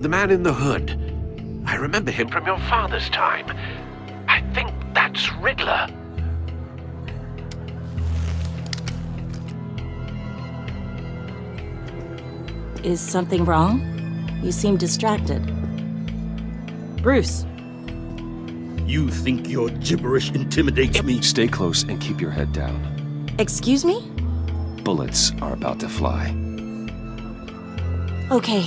The man in the hood. I remember him from your father's time. I think that's Riddler. Is something wrong? You seem distracted. Bruce. You think your gibberish intimidates me? Stay close and keep your head down. Excuse me? Bullets are about to fly. Okay.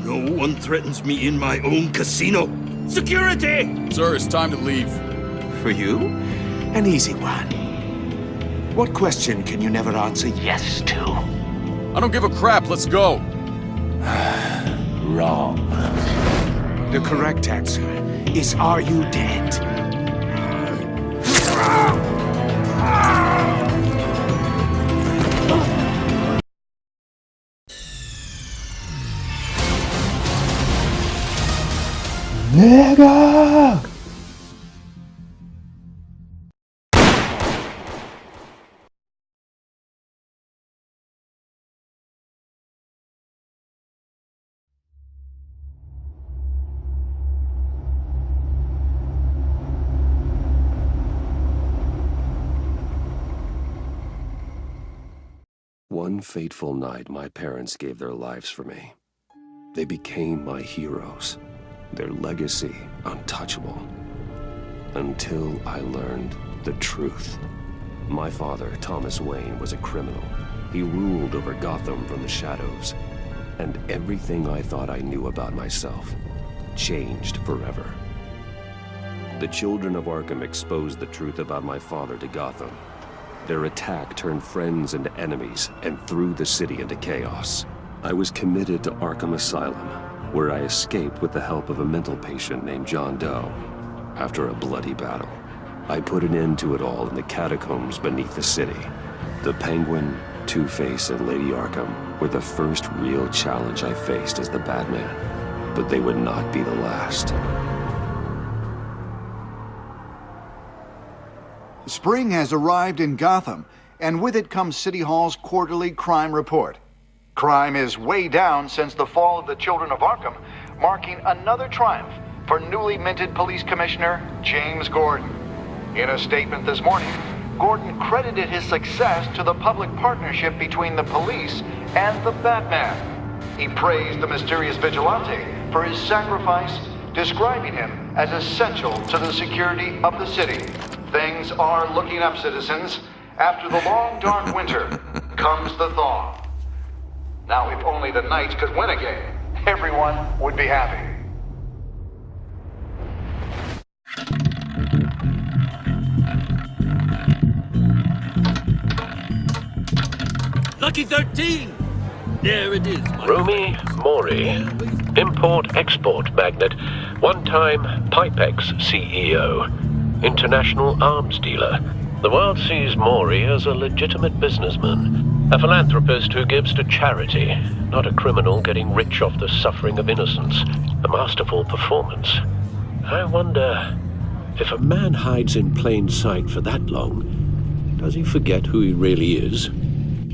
No one threatens me in my own casino. Security! Sir, it's time to leave. For you? An easy one. What question can you never answer yes to? I don't give a crap, let's go. Wrong. The correct answer is, are you dead? Nigga! One fateful night, my parents gave their lives for me. They became my heroes, their legacy untouchable. Until I learned the truth. My father, Thomas Wayne, was a criminal. He ruled over Gotham from the shadows. And everything I thought I knew about myself changed forever. The children of Arkham exposed the truth about my father to Gotham. Their attack turned friends into enemies and threw the city into chaos. I was committed to Arkham Asylum, where I escaped with the help of a mental patient named John Doe. After a bloody battle, I put an end to it all in the catacombs beneath the city. The Penguin, Two-Face, and Lady Arkham were the first real challenge I faced as the Batman, but they would not be the last. Spring has arrived in Gotham, and with it comes City Hall's quarterly crime report. Crime is way down since the fall of the Children of Arkham, marking another triumph for newly minted Police Commissioner James Gordon. In a statement this morning, Gordon credited his success to the public partnership between the police and the Batman. He praised the mysterious vigilante for his sacrifice, describing him as essential to the security of the city. Things are looking up, citizens. After the long, dark winter comes the thaw. Now, if only the Knights could win a game, everyone would be happy. Lucky 13! There it is, my Rumi Mori, import-export magnate, one-time Pipex CEO, international arms dealer. The world sees Mori as a legitimate businessman, a philanthropist who gives to charity, not a criminal getting rich off the suffering of innocence. A masterful performance. I wonder, if a man hides in plain sight for that long, does he forget who he really is?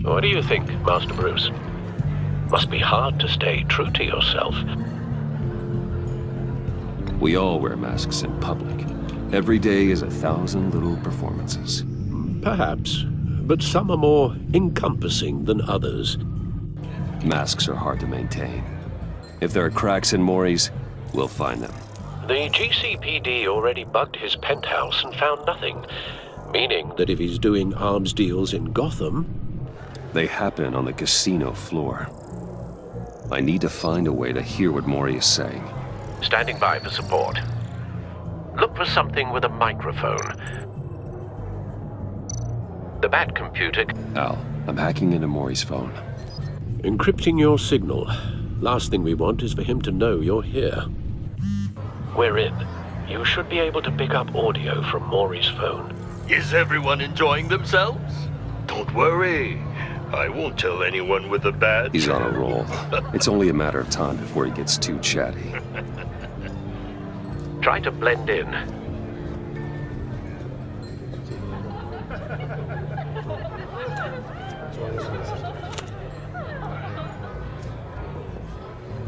What do you think, Master Bruce? Must be hard to stay true to yourself. We all wear masks in public. Every day is 1,000 little performances. Perhaps, but some are more encompassing than others. Masks are hard to maintain. If there are cracks in Mori's, we'll find them. The GCPD already bugged his penthouse and found nothing, meaning that if he's doing arms deals in Gotham... They happen on the casino floor. I need to find a way to hear what Mori is saying. Standing by for support. Look for something with a microphone. The Bat computer... Al, I'm hacking into Mori's phone. Encrypting your signal. Last thing we want is for him to know you're here. We're in. You should be able to pick up audio from Mori's phone. Is everyone enjoying themselves? Don't worry. I won't tell anyone with a badge. He's on a roll. It's only a matter of time before he gets too chatty. Try to blend in.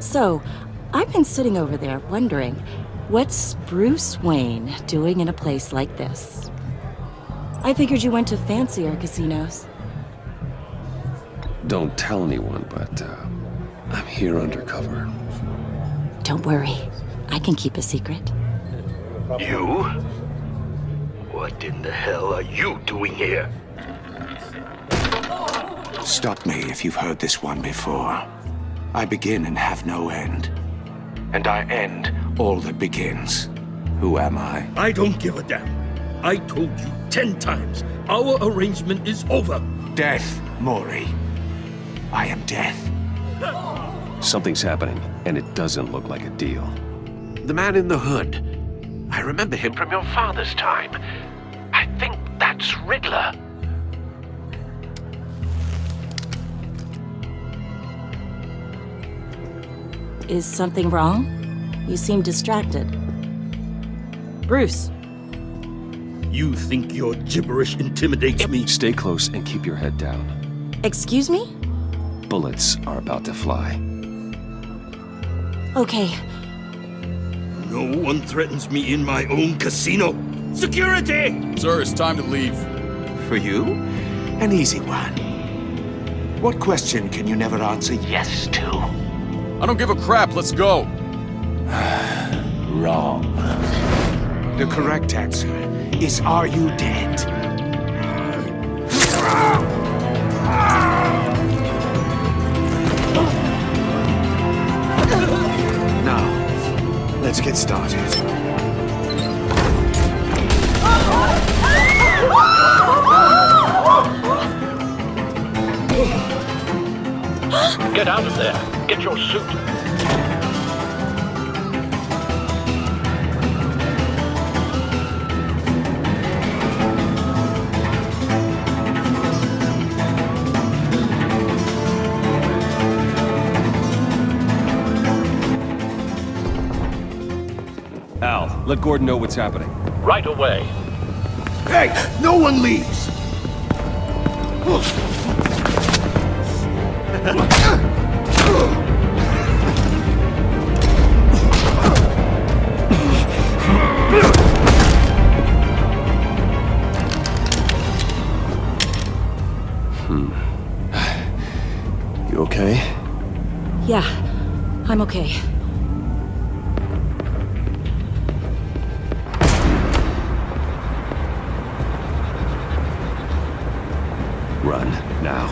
So, I've been sitting over there wondering, what's Bruce Wayne doing in a place like this? I figured you went to fancier casinos. Don't tell anyone, but I'm here undercover. Don't worry, I can keep a secret. You? What in the hell are you doing here? Stop me if you've heard this one before. I begin and have no end. And I end all that begins. Who am I? I don't give a damn. I told you 10 times. Our arrangement is over. Death, Maury. I am death. Something's happening, and it doesn't look like a deal. The man in the hood. I remember him from your father's time. I think that's Riddler. Is something wrong? You seem distracted. Bruce, You think your gibberish intimidates me? Stay close and keep your head down. excuse me? Bullets are about to fly. Okay, No one threatens me in my own casino. Security! Sir, it's time to leave. For you, an easy one. What question can you never answer yes to? I don't give a crap, let's go. Wrong. The correct answer is, are you dead? Now, let's get started. Get out of there. Get your suit. Al, let Gordon know what's happening. Right away. Hey, no one leaves! You okay? yeah, I'm okay. Run, now.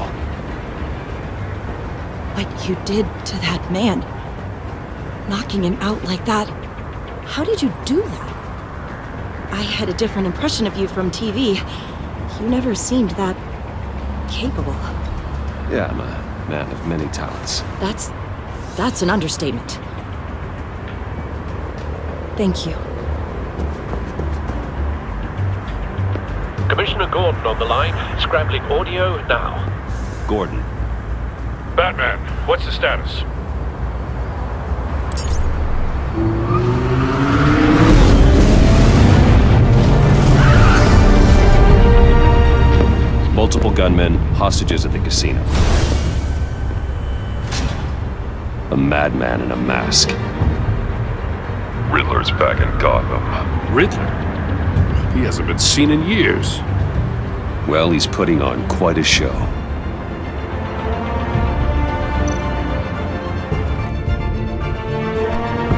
What you did to that man, knocking him out like that, how did you do that? I had a different impression of you from TV. You never seemed that capable. Yeah, I'm a man of many talents. That's an understatement. Thank you. Commissioner Gordon on the line. Scrambling audio now. Gordon, Batman, what's the status? multiple gunmen, hostages at the casino. A madman in a mask. Riddler's back in Gotham. Riddler? He hasn't been seen in years. Well, he's putting on quite a show.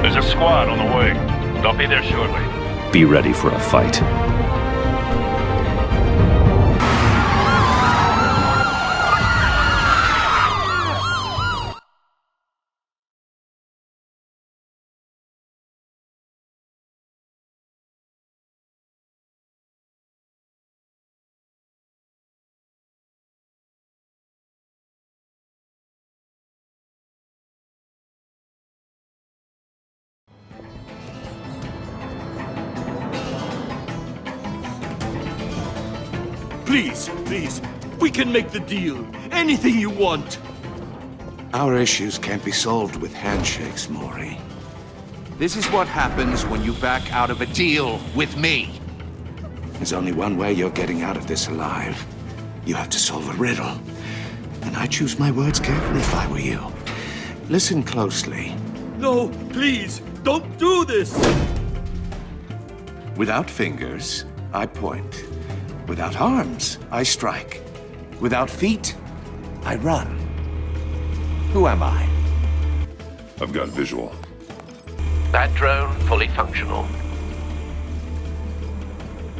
There's a squad on the way. They'll be there shortly. Be ready for a fight. Please, please, we can make the deal. Anything you want. Our issues can't be solved with handshakes, Maury. This is what happens when you back out of a deal with me. There's only one way you're getting out of this alive. You have to solve a riddle. And I choose my words carefully if I were you. Listen closely. No, please, don't do this! Without fingers, I point. Without arms, I strike. Without feet, I run. Who am I? I've got visual. That drone fully functional.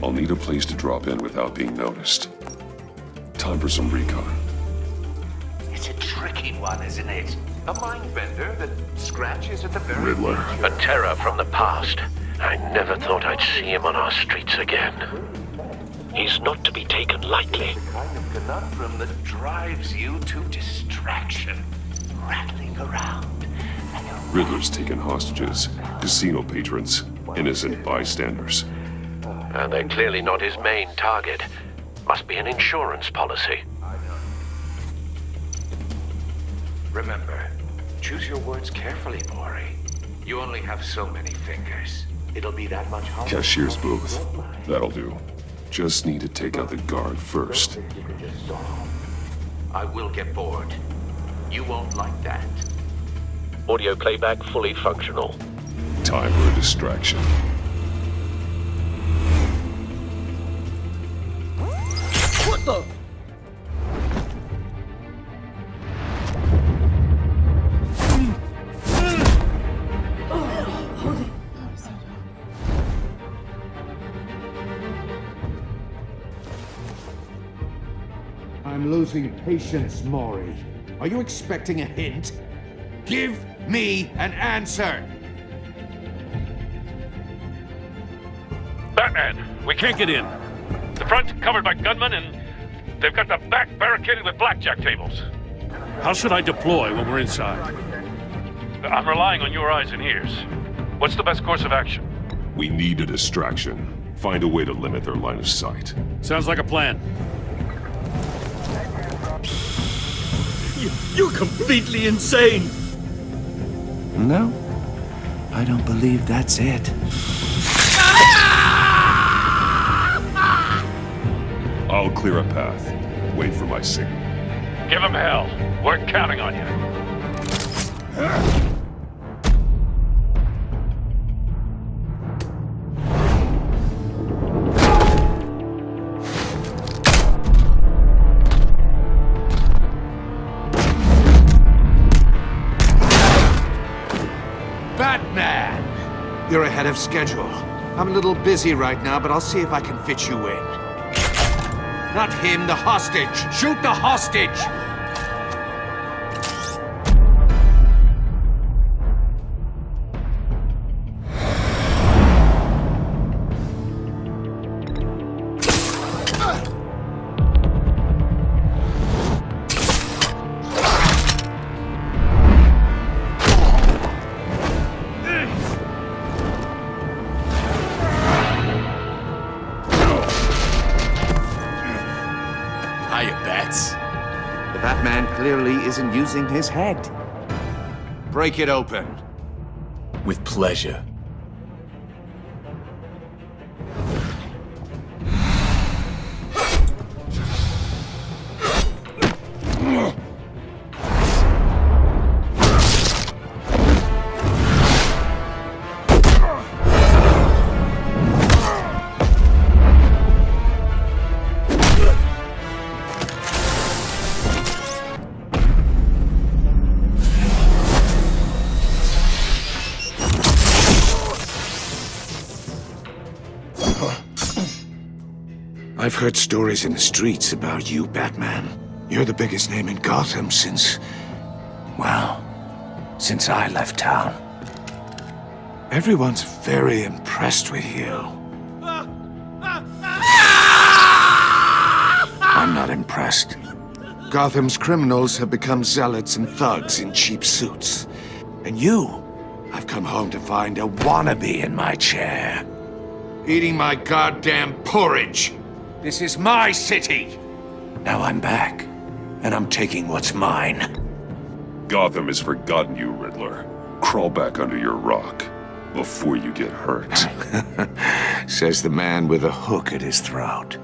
I'll need a place to drop in without being noticed. Time for some recon. It's a tricky one, isn't it? A mind bender that scratches at the very... Riddler. A terror from the past. I never thought I'd see him on our streets again. He's not to be taken lightly. The kind of conundrum that drives you to distraction. Rattling around. Riddler's taken hostages, casino patrons, innocent bystanders. And they're clearly not his main target. Must be an insurance policy. Remember, choose your words carefully, Mori. You only have so many fingers. It'll be that much harder. Cashier's booth. That'll do. Just need to take out the guard first. I will get bored. You won't like that. Audio playback fully functional. Time for a distraction. What the? I'm losing patience, Mori. Are you expecting a hint? Give me an answer! Batman, we can't get in. The front's covered by gunmen, and they've got the back barricaded with blackjack tables. How should I deploy when we're inside? I'm relying on your eyes and ears. What's the best course of action? We need a distraction. Find a way to limit their line of sight. Sounds like a plan. You're completely insane! No, I don't believe that's it. I'll clear a path. Wait for my signal. Give him hell. We're counting on you. Batman! You're ahead of schedule. I'm a little busy right now, but I'll see if I can fit you in. Not him, the hostage! Shoot the hostage! The Batman clearly isn't using his head. Break it open. With pleasure. I've heard stories in the streets about you, Batman. You're the biggest name in Gotham since... well, since I left town. Everyone's very impressed with you. I'm not impressed. Gotham's criminals have become zealots and thugs in cheap suits. And you, I've come home to find a wannabe in my chair. Eating my goddamn porridge. This is my city! Now I'm back, and I'm taking what's mine. Gotham has forgotten you, Riddler. Crawl back under your rock before you get hurt. Says the man with a hook at his throat.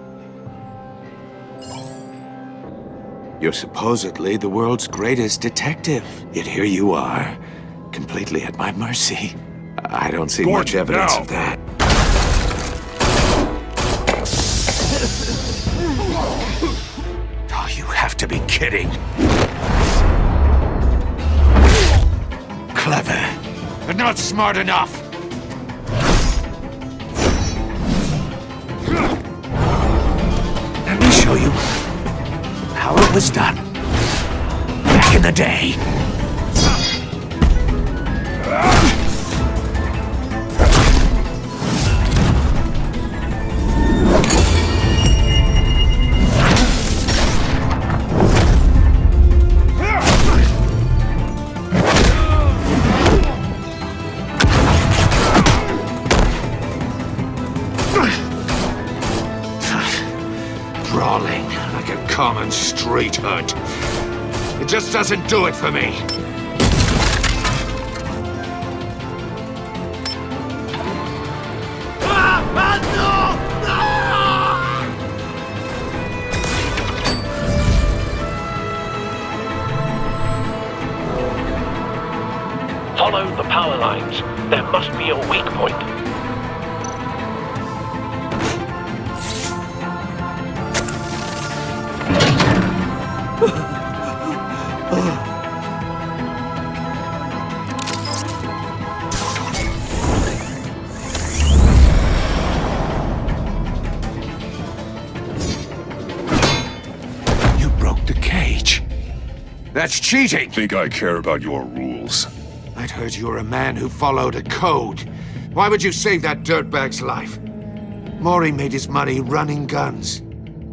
You're supposedly the world's greatest detective, yet here you are, completely at my mercy. I don't see Gordon, much evidence now. of that. Oh, you have to be kidding. Clever, but not smart enough. Let me show you how it was done back in the day. Brawling like a common street hunt. It just doesn't do it for me. Follow the power lines. There must be a weak point. You broke the cage. That's cheating. Think I care about your rules? I'd heard you were a man who followed a code. Why would you save that dirtbag's life? Mori made his money running guns,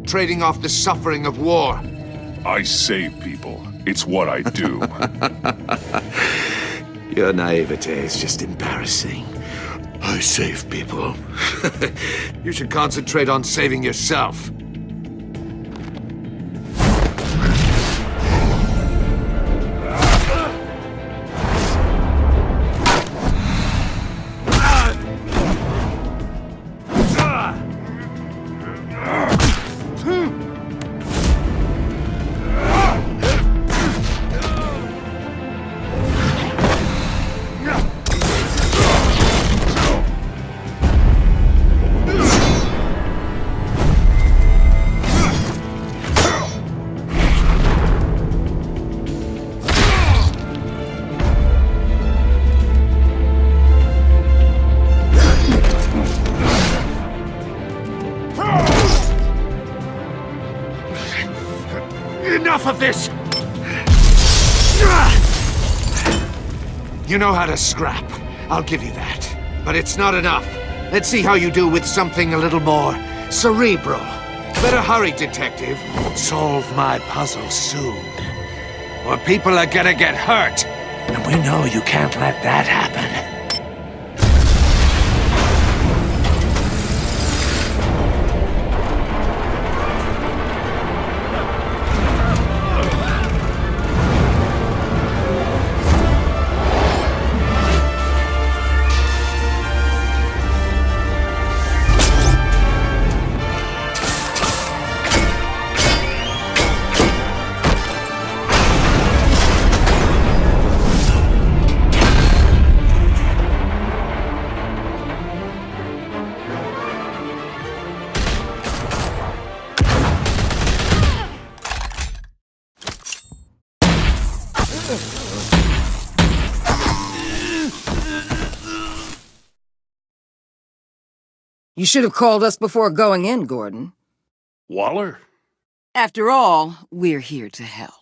trading off the suffering of war. I save people. It's what I do. Your naivete is just embarrassing. I save people. You should concentrate on saving yourself. Enough of this! You know how to scrap. I'll give you that. But it's not enough. Let's see how you do with something a little more cerebral. Better hurry, detective. Solve my puzzle soon. Or people are gonna get hurt. And we know you can't let that happen. You should have called us before going in, Gordon. Waller? After all, we're here to help.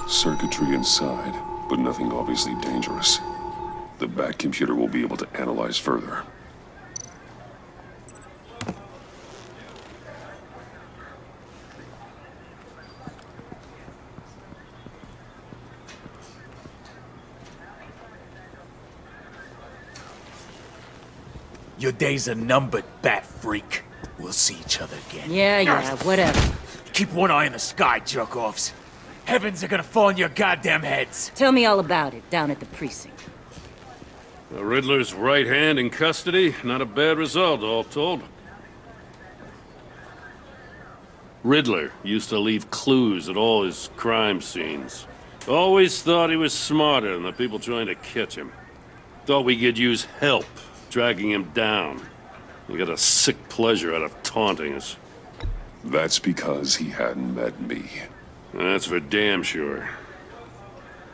Circuitry inside, but nothing obviously dangerous. the back computer will be able to analyze further. Your days are numbered, bat freak. We'll see each other again. Yeah, whatever. Keep one eye in the sky, jerk-offs. Heavens are gonna fall on your goddamn heads. Tell me all about it down at the precinct. The Riddler's right hand in custody. Not a bad result, all told. Riddler used to leave clues at all his crime scenes. Always thought he was smarter than the people trying to catch him. Thought we could use help dragging him down. He got a sick pleasure out of taunting us. That's because he hadn't met me. That's for damn sure.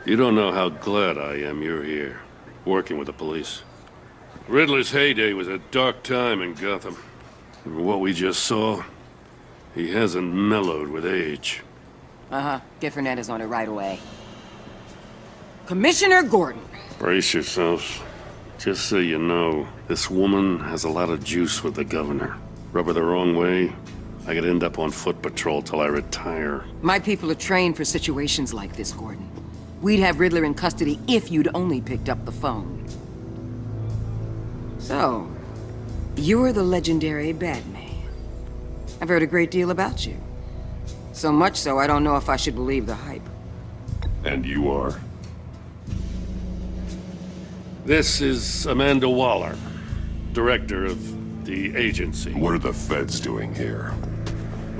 You don't know how glad I am you're here, working with the police. Riddler's heyday was a dark time in Gotham. And what we just saw, he hasn't mellowed with age. Get Fernandez on it right away. Commissioner Gordon. Brace yourselves. Just so you know, this woman has a lot of juice with the governor. Rub her the wrong way, I could end up on foot patrol till I retire. My people are trained for situations like this, Gordon. We'd have Riddler in custody if you'd only picked up the phone. So, you're the legendary Batman. I've heard a great deal about you. So much so, I don't know if I should believe the hype. And you are? This is Amanda Waller, director of the agency. What are the feds doing here?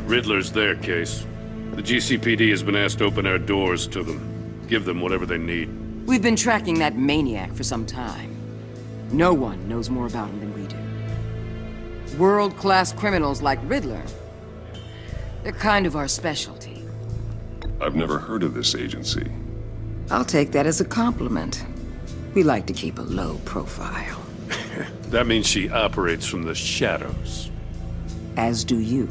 Riddler's their case. The GCPD has been asked to open our doors to them. Give them whatever they need. We've been tracking that maniac for some time. No one knows more about him than we do. World-class criminals like Riddler. They're kind of our specialty. I've never heard of this agency. I'll take that as a compliment. We like to keep a low profile. That means she operates from the shadows. As do you.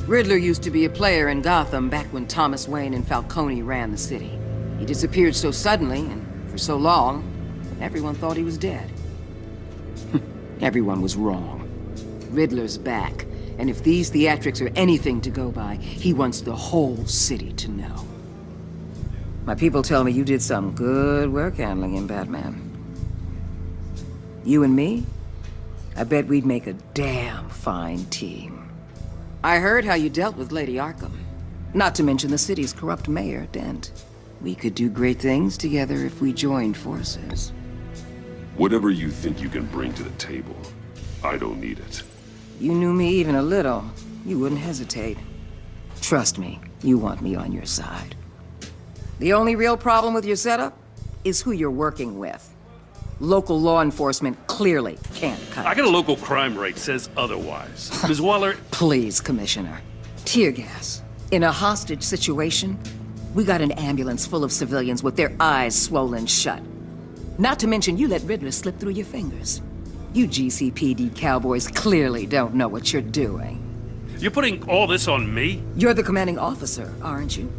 Riddler used to be a player in Gotham back when Thomas Wayne and Falcone ran the city. He disappeared so suddenly and for so long, everyone thought he was dead. Everyone was wrong. Riddler's back, and if these theatrics are anything to go by, he wants the whole city to know. My people tell me you did some good work handling him, Batman. You and me? I bet we'd make a damn fine team. I heard how you dealt with Lady Arkham. Not to mention the city's corrupt mayor, Dent. We could do great things together if we joined forces. Whatever you think you can bring to the table, I don't need it. You knew me even a little, you wouldn't hesitate. Trust me, you want me on your side. The only real problem with your setup is who you're working with. Local law enforcement clearly can't cut it. I got a local crime rate says otherwise. Ms. Waller... Please, Commissioner. Tear gas. In a hostage situation, we got an ambulance full of civilians with their eyes swollen shut. Not to mention you let Riddler slip through your fingers. You GCPD cowboys clearly don't know what you're doing. You're putting all this on me? You're the commanding officer, aren't you?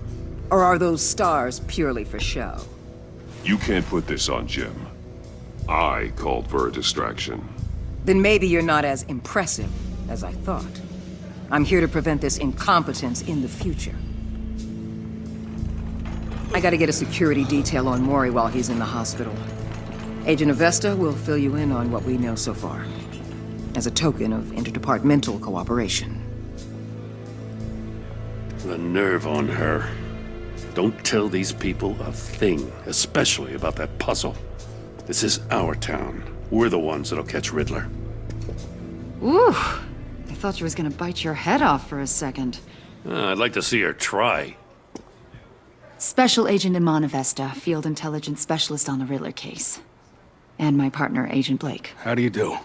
Or are those stars purely for show? You can't put this on Jim. I called for a distraction. Then maybe you're not as impressive as I thought. I'm here to prevent this incompetence in the future. I gotta get a security detail on Mori while he's in the hospital. Agent Avesta will fill you in on what we know so far, as a token of interdepartmental cooperation. The nerve on her. Don't tell these people a thing, especially about that puzzle. This is our town. We're the ones that'll catch Riddler. Ooh, I thought you was gonna bite your head off for a second. I'd like to see her try. Special Agent Iman Avesta, Field Intelligence Specialist on the Riddler case. And my partner, Agent Blake. How do you do?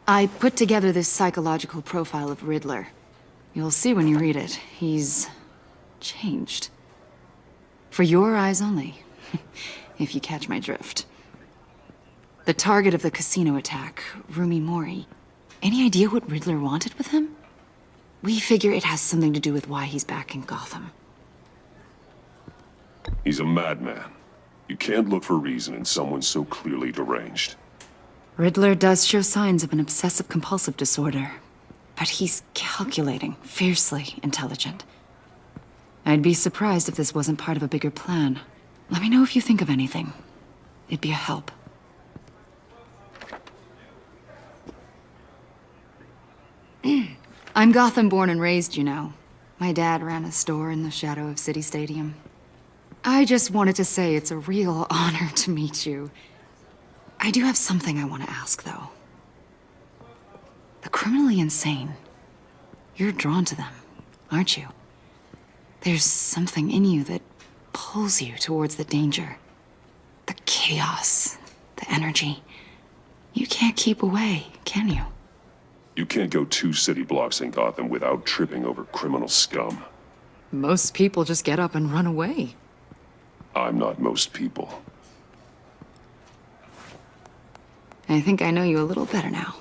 I put together this psychological profile of Riddler. You'll see when you read it. He's changed. For your eyes only, if you catch my drift. The target of the casino attack, Rumi Mori. Any idea what Riddler wanted with him? We figure it has something to do with why he's back in Gotham. He's a madman. You can't look for reason in someone so clearly deranged. Riddler does show signs of an obsessive-compulsive disorder, but he's calculating, fiercely intelligent. I'd be surprised if this wasn't part of a bigger plan. Let me know if you think of anything. It'd be a help. I'm Gotham born and raised, you know. My dad ran a store in the shadow of City Stadium. I just wanted to say it's a real honor to meet you. I do have something I want to ask, though. The criminally insane. You're drawn to them, aren't you? There's something in you that pulls you towards the danger. The chaos, the energy. You can't keep away, can you? You can't go 2 city blocks in Gotham without tripping over criminal scum. Most people just get up and run away. I'm not most people. I think I know you a little better now.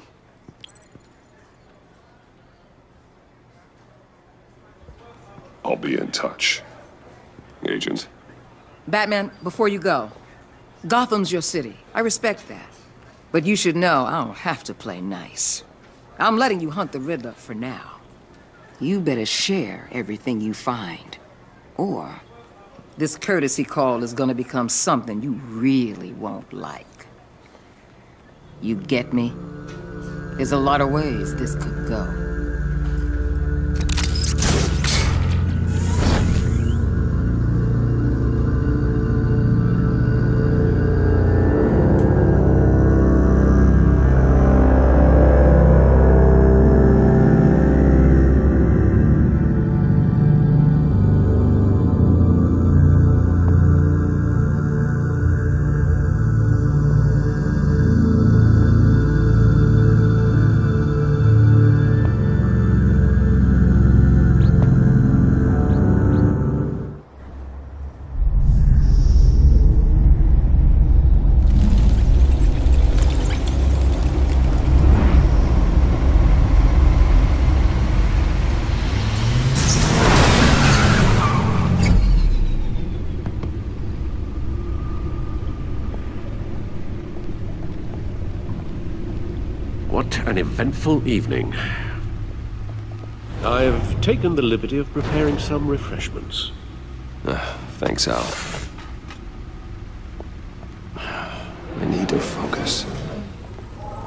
I'll be in touch. Agent. Batman, before you go, Gotham's your city. I respect that. But you should know I don't have to play nice. I'm letting you hunt the Riddler for now. You better share everything you find. Or this courtesy call is gonna become something you really won't like. You get me? There's a lot of ways this could go. What an eventful evening. I've taken the liberty of preparing some refreshments. Thanks, Al. I need to focus.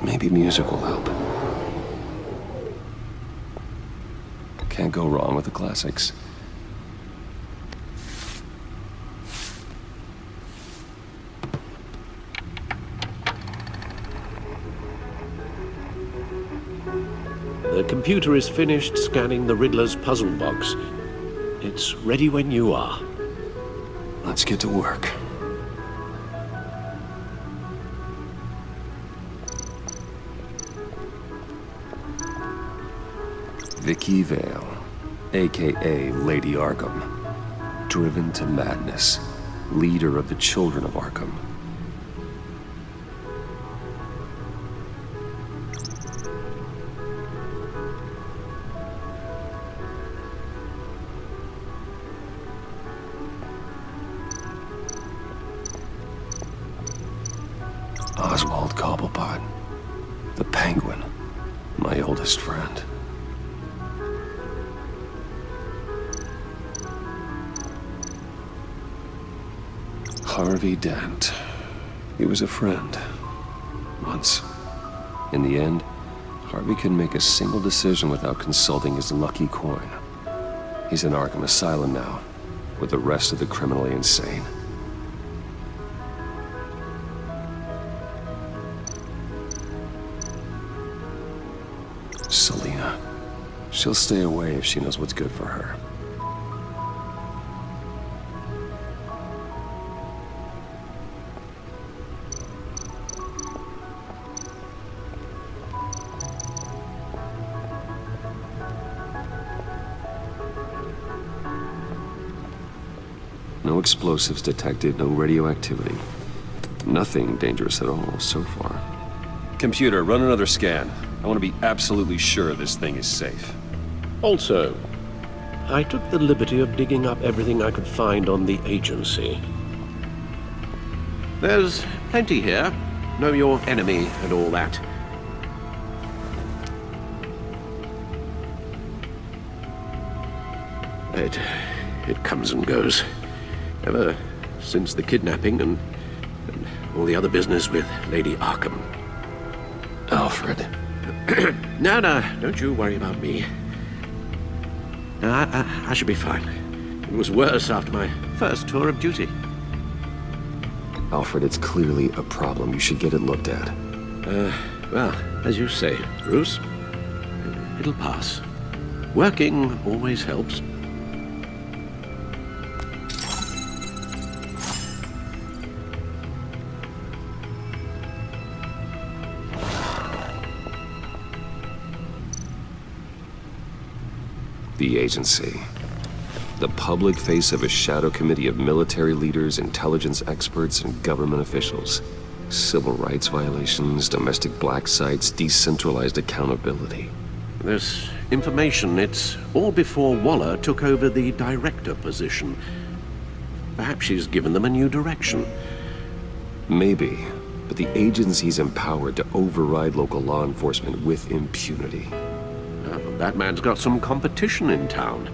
Maybe music will help. Can't go wrong with the classics. The computer is finished scanning the Riddler's puzzle box. It's ready when you are. Let's get to work. Vicky Vale, aka Lady Arkham. Driven to madness. Leader of the Children of Arkham. Oswald Cobblepot, the Penguin, my oldest friend. Harvey Dent. He was a friend. Once. In the end, Harvey couldn't make a single decision without consulting his lucky coin. He's in Arkham Asylum now, with the rest of the criminally insane. Selina. She'll stay away if she knows what's good for her. No explosives detected, no radioactivity. Nothing dangerous at all so far. Computer, run another scan. I want to be absolutely sure this thing is safe. Also, I took the liberty of digging up everything I could find on the agency. There's plenty here. Know your enemy and all that. It comes and goes. Ever since the kidnapping and all the other business with Lady Arkham. Alfred. No, don't you worry about me. No, I should be fine. It was worse after my first tour of duty. Alfred, it's clearly a problem. You should get it looked at. Well, as you say, Bruce, it'll pass. Working always helps. The agency. The public face of a shadow committee of military leaders, intelligence experts, and government officials. Civil rights violations, domestic black sites, decentralized accountability. This information, it's all before Waller took over the director position. Perhaps she's given them a new direction. Maybe, but the agency's empowered to override local law enforcement with impunity. Batman's got some competition in town.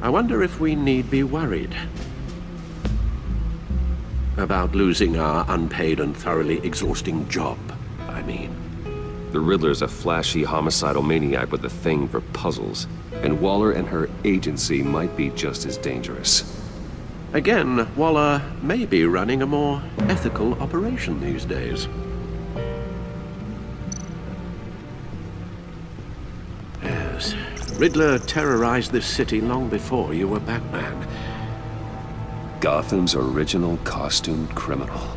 I wonder if we need be worried about losing our unpaid and thoroughly exhausting job, I mean. The Riddler's a flashy homicidal maniac with a thing for puzzles, and Waller and her agency might be just as dangerous. Again, Waller may be running a more ethical operation these days. Yes, Riddler terrorized this city long before you were Batman. Gotham's original costumed criminal.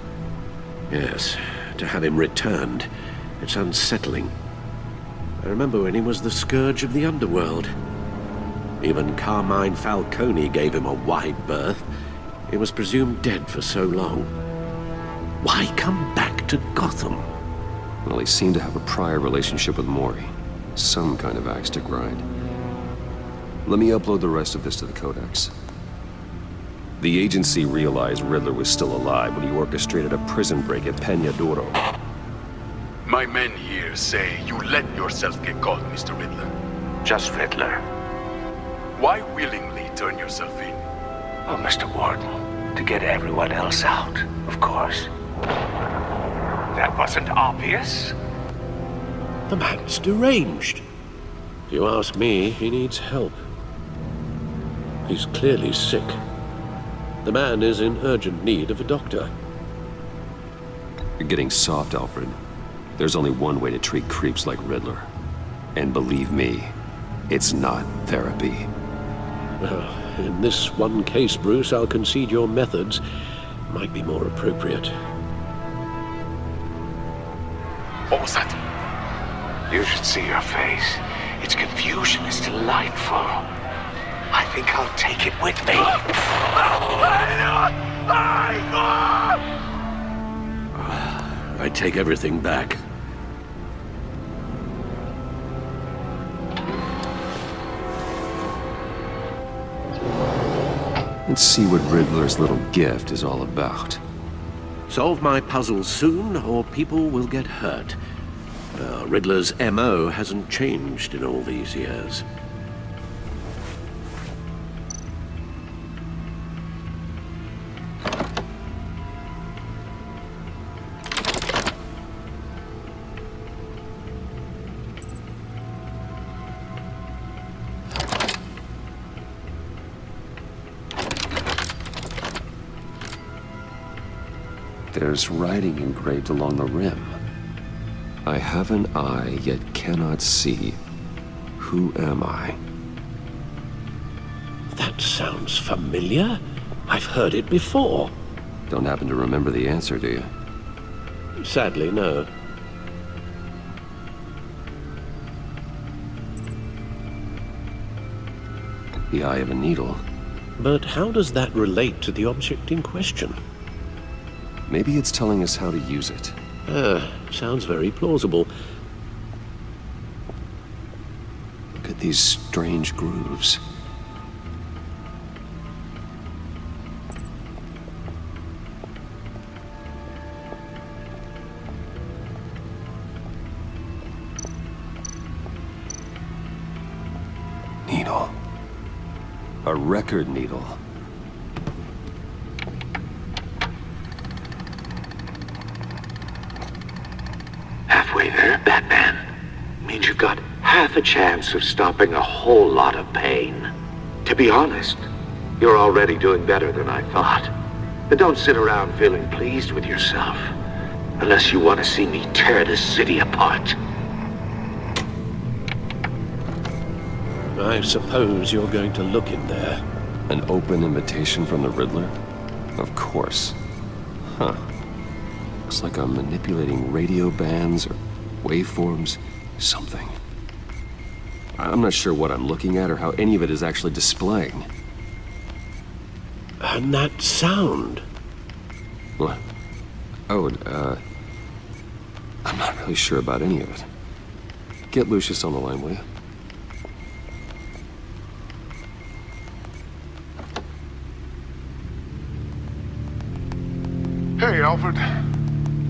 Yes, to have him returned, it's unsettling. I remember when he was the scourge of the underworld. Even Carmine Falcone gave him a wide berth. He was presumed dead for so long. Why come back to Gotham? Well, he seemed to have a prior relationship with Mori. Some kind of axe to grind. Let me upload the rest of this to the Codex. The agency realized Riddler was still alive when he orchestrated a prison break at Peñadoro. My men here say you let yourself get caught, Mr. Riddler. Just Riddler. Why willingly turn yourself in? Oh, Mr. Warden, to get everyone else out, of course. That wasn't obvious. The man's deranged. If you ask me, he needs help. He's clearly sick. The man is in urgent need of a doctor. You're getting soft, Alfred. There's only one way to treat creeps like Riddler. And believe me, it's not therapy. Well, in this one case, Bruce, I'll concede your methods might be more appropriate. What was that? You should see your face. Its confusion is delightful. I think I'll take it with me. I take everything back. Let's see what Riddler's little gift is all about. Solve my puzzles soon, or people will get hurt. Riddler's M.O. hasn't changed in all these years. There's writing engraved along the rim. I have an eye, yet cannot see. Who am I? That sounds familiar. I've heard it before. Don't happen to remember the answer, do you? Sadly, no. The eye of a needle. But how does that relate to the object in question? Maybe it's telling us how to use it. Sounds very plausible. Look at these strange grooves. needle. A record needle. Halfway there, Batman. Means you've got half a chance of stopping a whole lot of pain. To be honest, you're already doing better than I thought. But don't sit around feeling pleased with yourself. Unless you want to see me tear this city apart. I suppose you're going to look in there. An open invitation from the Riddler? Of course. Huh. Looks like I'm manipulating radio bands or waveforms, something. I'm not sure what I'm looking at or how any of it is actually displaying. And that sound? What? Oh, I'm not really sure about any of it. Get Lucius on the line, will you? Hey, Alfred.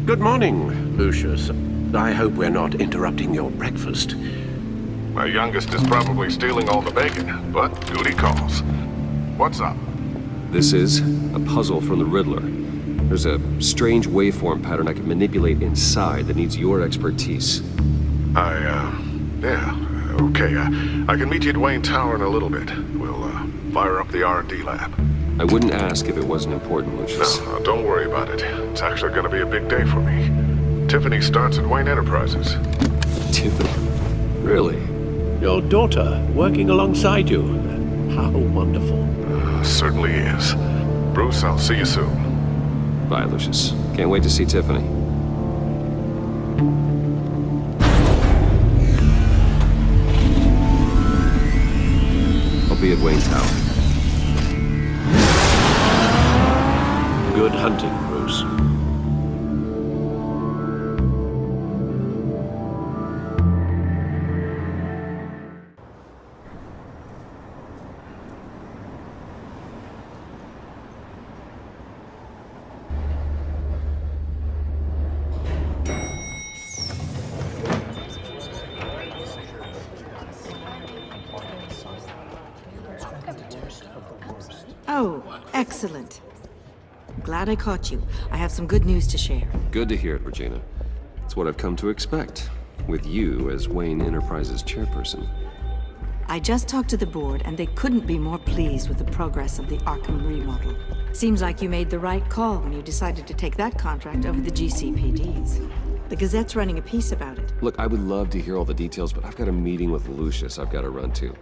Good morning, Lucius. I hope we're not interrupting your breakfast. My youngest is probably stealing all the bacon, but duty calls. What's up? This is a puzzle from the Riddler. There's a strange waveform pattern I can manipulate inside that needs your expertise. Yeah, okay. I can meet you at Wayne Tower in a little bit. We'll, fire up the R&D lab. I wouldn't ask if it wasn't important, Lucius. No, don't worry about it. It's actually gonna be a big day for me. Tiffany starts at Wayne Enterprises. Tiffany? Really? Your daughter working alongside you. How wonderful. Certainly is. Bruce, I'll see you soon. Bye, Lucius. Can't wait to see Tiffany. I'll be at Wayne Tower. Good hunting, Bruce. Oh, excellent. Glad I caught you. I have some good news to share. Good to hear it, Regina. It's what I've come to expect, with you as Wayne Enterprises chairperson. I just talked to the board, and they couldn't be more pleased with the progress of the Arkham remodel. Seems like you made the right call when you decided to take that contract over the GCPD's. The Gazette's running a piece about it. Look, I would love to hear all the details, but I've got a meeting with Lucius I've got to run to.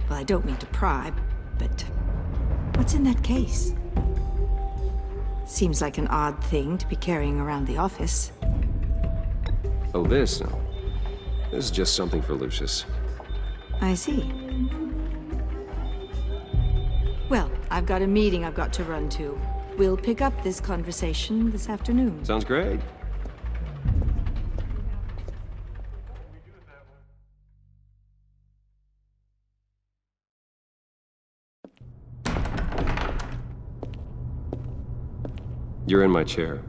Well, I don't mean to pry, but what's in that case? Seems like an odd thing to be carrying around the office. Oh, this? No. This is just something for Lucius. I see. Well, I've got a meeting I've got to run to. We'll pick up this conversation this afternoon. Sounds great. You're in my chair.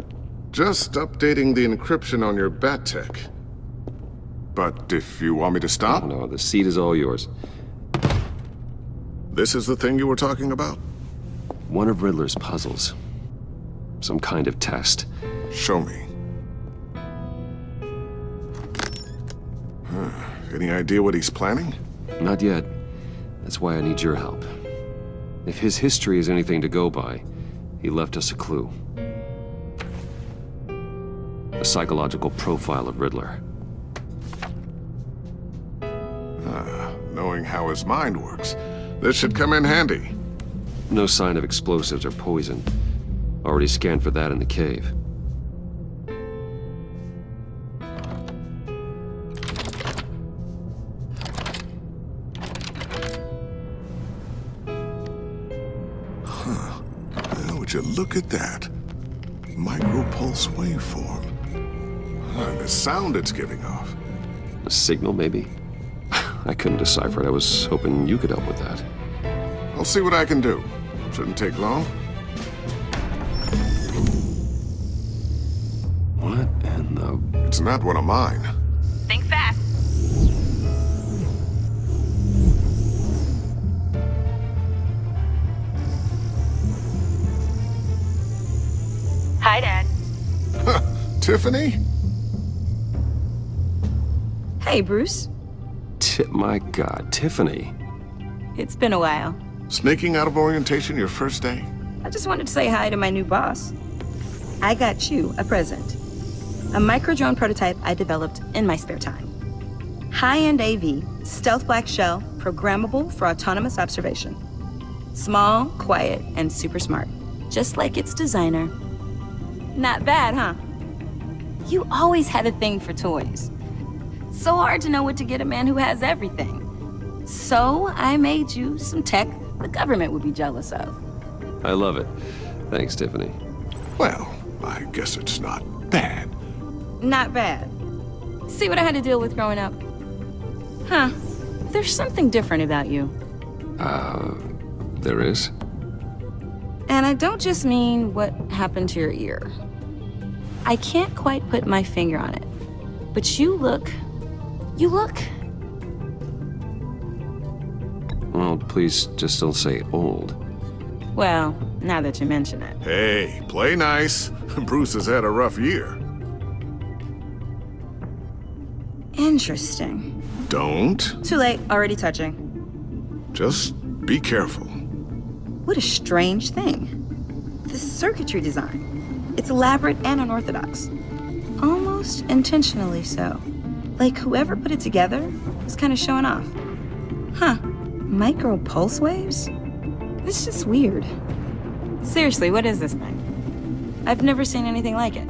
Just updating the encryption on your Bat-Tech. But if you want me to stop? No, the seat is all yours. This is the thing you were talking about? One of Riddler's puzzles. Some kind of test. Show me. Any idea what he's planning? Not yet. That's why I need your help. If his history is anything to go by, he left us a clue. A psychological profile of Riddler. Knowing how his mind works, this should come in handy. No sign of explosives or poison. Already scanned for that in the cave. Would you look at that? Micropulse waveform. The sound it's giving off. A signal, maybe? I couldn't decipher it. I was hoping you could help with that. I'll see what I can do. Shouldn't take long. What in the... It's not one of mine. Think fast. Tiffany? Hey, Bruce. My God, Tiffany. It's been a while. Sneaking out of orientation your first day? I just wanted to say hi to my new boss. I got you a present. A micro-drone prototype I developed in my spare time. High-end AV, stealth black shell, programmable for autonomous observation. Small, quiet, and super smart. Just like its designer. Not bad, huh? You always had a thing for toys. So hard to know what to get a man who has everything. So I made you some tech the government would be jealous of. I love it. Thanks, Tiffany. Well, I guess it's not bad. Not bad. See what I had to deal with growing up? Huh. There's something different about you. There is? And I don't just mean what happened to your ear. I can't quite put my finger on it. But you look... Well, please just don't say old. Well, now that you mention it. Hey, play nice. Bruce has had a rough year. Interesting. Don't. Too late, already touching. Just be careful. What a strange thing. The circuitry design. It's elaborate and unorthodox. Almost intentionally so. Like whoever put it together was kind of showing off. Huh. Micro pulse waves? It's just weird. Seriously, what is this thing? I've never seen anything like it.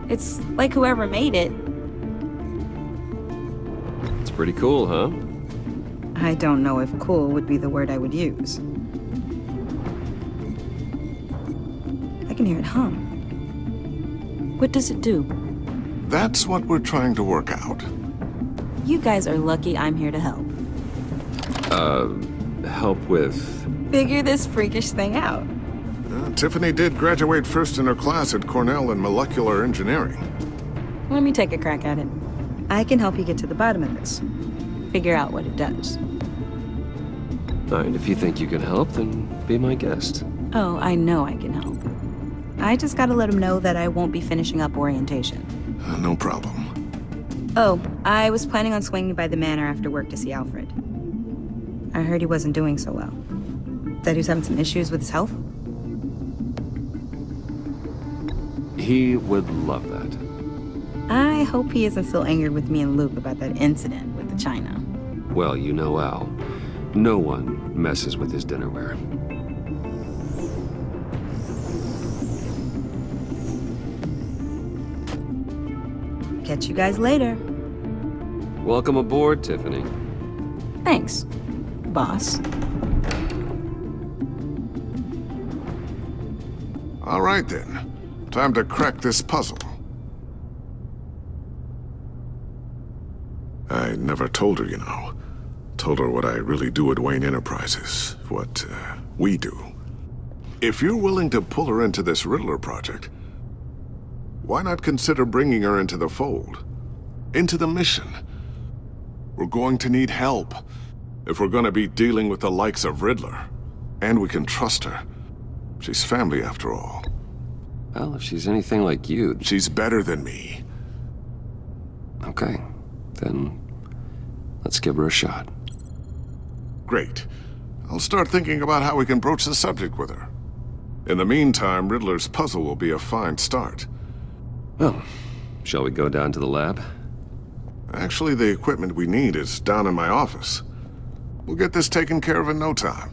It's like whoever made it. It's pretty cool, huh? I don't know if cool would be the word I would use. I can hear it hum. What does it do? That's what we're trying to work out. You guys are lucky I'm here to help. Help with... Figure this freakish thing out. Tiffany did graduate first in her class at Cornell in molecular engineering. Let me take a crack at it. I can help you get to the bottom of this. Figure out what it does. And if you think you can help, then be my guest. Oh, I know I can help. I just gotta let him know that I won't be finishing up orientation. No problem. Oh, I was planning on swinging by the manor after work to see Alfred. I heard he wasn't doing so well. That he was having some issues with his health? He would love that. I hope he isn't still angered with me and Luke about that incident with the china. Well, you know Al. No one messes with his dinnerware. Catch you guys later. Welcome aboard, Tiffany. Thanks, boss. All right then. Time to crack this puzzle. I never told her, you know. Told her what I really do at Wayne Enterprises. What, we do. If you're willing to pull her into this Riddler project, why not consider bringing her into the fold? Into the mission? We're going to need help if we're going to be dealing with the likes of Riddler. And we can trust her. She's family after all. Well, if she's anything like you... She's better than me. Okay. Then let's give her a shot. Great. I'll start thinking about how we can broach the subject with her. In the meantime, Riddler's puzzle will be a fine start. Well, shall we go down to the lab? Actually, the equipment we need is down in my office. We'll get this taken care of in no time.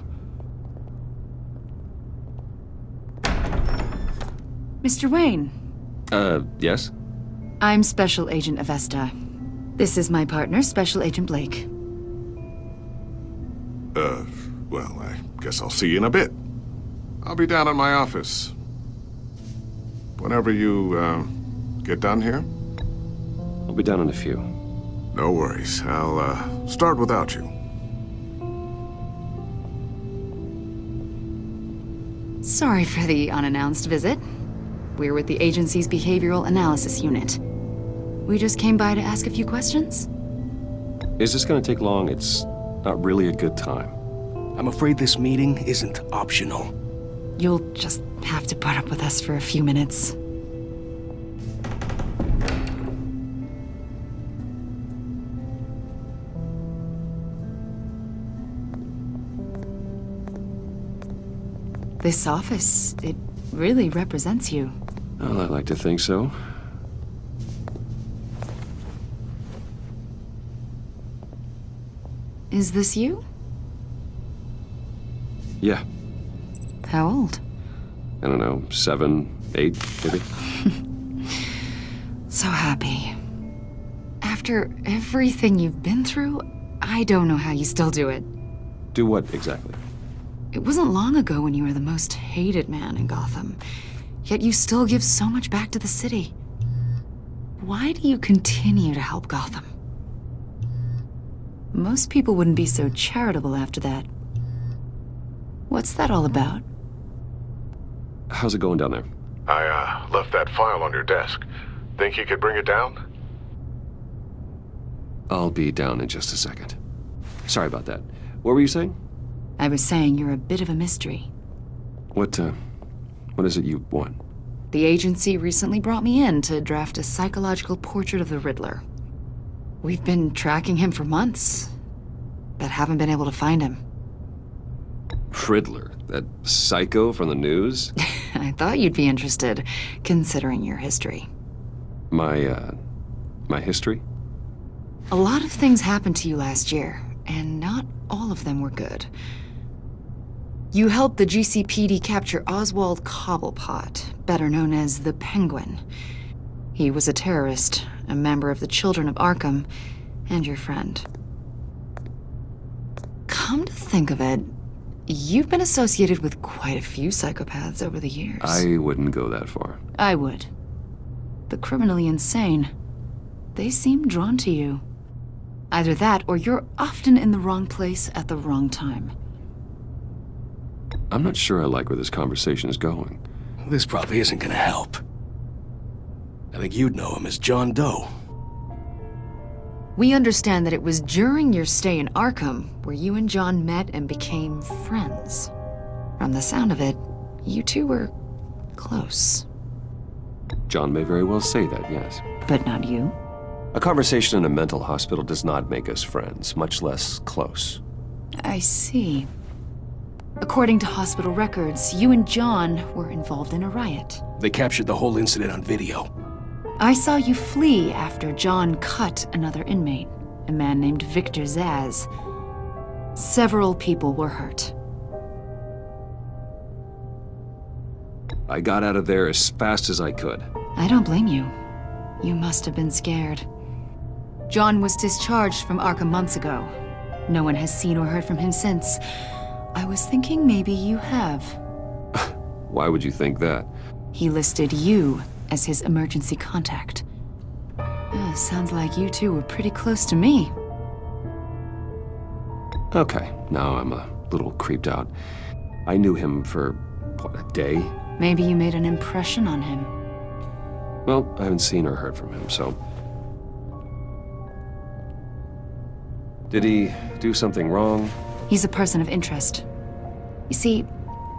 Mr. Wayne. Yes? I'm Special Agent Avesta. This is my partner, Special Agent Blake. Well, I guess I'll see you in a bit. I'll be down in my office. Whenever you, get done here? I'll be down in a few. No worries. I'll, start without you. Sorry for the unannounced visit. We're with the agency's Behavioral Analysis Unit. We just came by to ask a few questions. Is this gonna take long? It's not really a good time. I'm afraid this meeting isn't optional. You'll just have to put up with us for a few minutes. This office, it really represents you. Well, I like to think so. Is this you? Yeah. How old? I don't know, 7, 8, maybe? So happy. After everything you've been through, I don't know how you still do it. Do what exactly? It wasn't long ago when you were the most hated man in Gotham, yet you still give so much back to the city. Why do you continue to help Gotham? Most people wouldn't be so charitable after that. What's that all about? How's it going down there? I left that file on your desk. Think you could bring it down? I'll be down in just a second. Sorry about that. What were you saying? I was saying you're a bit of a mystery. What is it you want? The agency recently brought me in to draft a psychological portrait of the Riddler. We've been tracking him for months, but haven't been able to find him. Riddler? That psycho from the news? I thought you'd be interested, considering your history. My history? A lot of things happened to you last year, and not all of them were good. You helped the GCPD capture Oswald Cobblepot, better known as the Penguin. He was a terrorist, a member of the Children of Arkham, and your friend. Come to think of it, you've been associated with quite a few psychopaths over the years. I wouldn't go that far. I would. The criminally insane. They seem drawn to you. Either that, or you're often in the wrong place at the wrong time. I'm not sure I like where this conversation is going. This probably isn't gonna help. I think you'd know him as John Doe. We understand that it was during your stay in Arkham where you and John met and became friends. From the sound of it, you two were close. John may very well say that, yes. But not you? A conversation in a mental hospital does not make us friends, much less close. I see. According to hospital records, you and John were involved in a riot. They captured the whole incident on video. I saw you flee after John cut another inmate, a man named Victor Zsasz. Several people were hurt. I got out of there as fast as I could. I don't blame you. You must have been scared. John was discharged from Arkham months ago. No one has seen or heard from him since. I was thinking maybe you have. Why would you think that? He listed you as his emergency contact. Sounds like you two were pretty close to me. Okay, now I'm a little creeped out. I knew him for, what, a day? Maybe you made an impression on him. Well, I haven't seen or heard from him, so... Did he do something wrong? He's a person of interest. You see,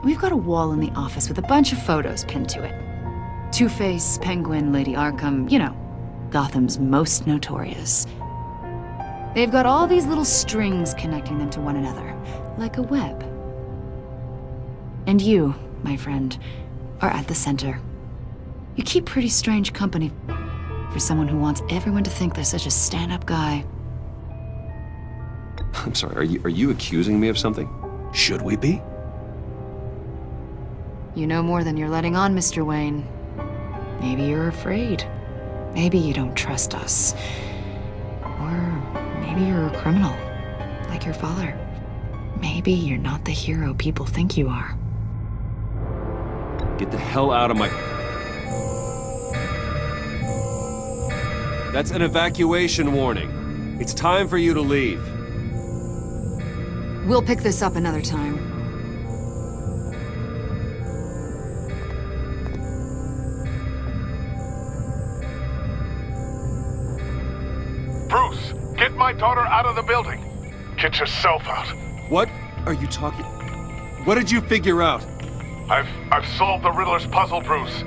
we've got a wall in the office with a bunch of photos pinned to it. Two-Face, Penguin, Lady Arkham, you know, Gotham's most notorious. They've got all these little strings connecting them to one another, like a web. And you, my friend, are at the center. You keep pretty strange company for someone who wants everyone to think they're such a stand-up guy. I'm sorry, are you accusing me of something? Should we be? You know more than you're letting on, Mr. Wayne. Maybe you're afraid. Maybe you don't trust us. Or maybe you're a criminal, like your father. Maybe you're not the hero people think you are. Get the hell out of my... That's an evacuation warning. It's time for you to leave. We'll pick this up another time. Bruce, get my daughter out of the building. Get yourself out. What are you talking... What did you figure out? I've solved the Riddler's puzzle, Bruce.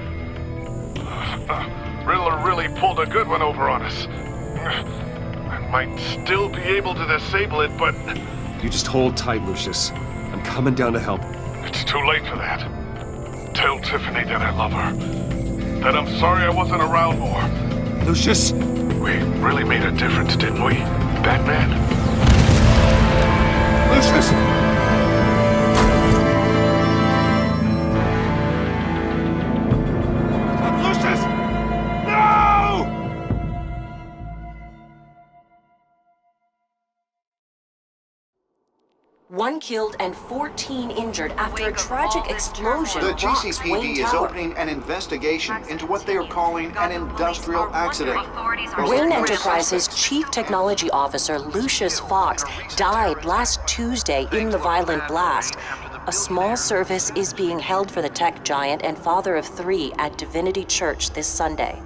Riddler really pulled a good one over on us. I might still be able to disable it, but... You just hold tight, Lucius. I'm coming down to help. It's too late for that. Tell Tiffany that I love her. That I'm sorry I wasn't around more. Lucius? We really made a difference, didn't we, Batman? Lucius! Lucius! No! One killed and 14 injured after a tragic explosion The rocks GCPD Wayne is Tower. opening an investigation into what they are calling an industrial accident. Wayne Enterprises Chief Technology Officer Lucius Fox died last Tuesday in the violent blast. A small service is being held for the tech giant and father of 3 at Divinity Church this Sunday.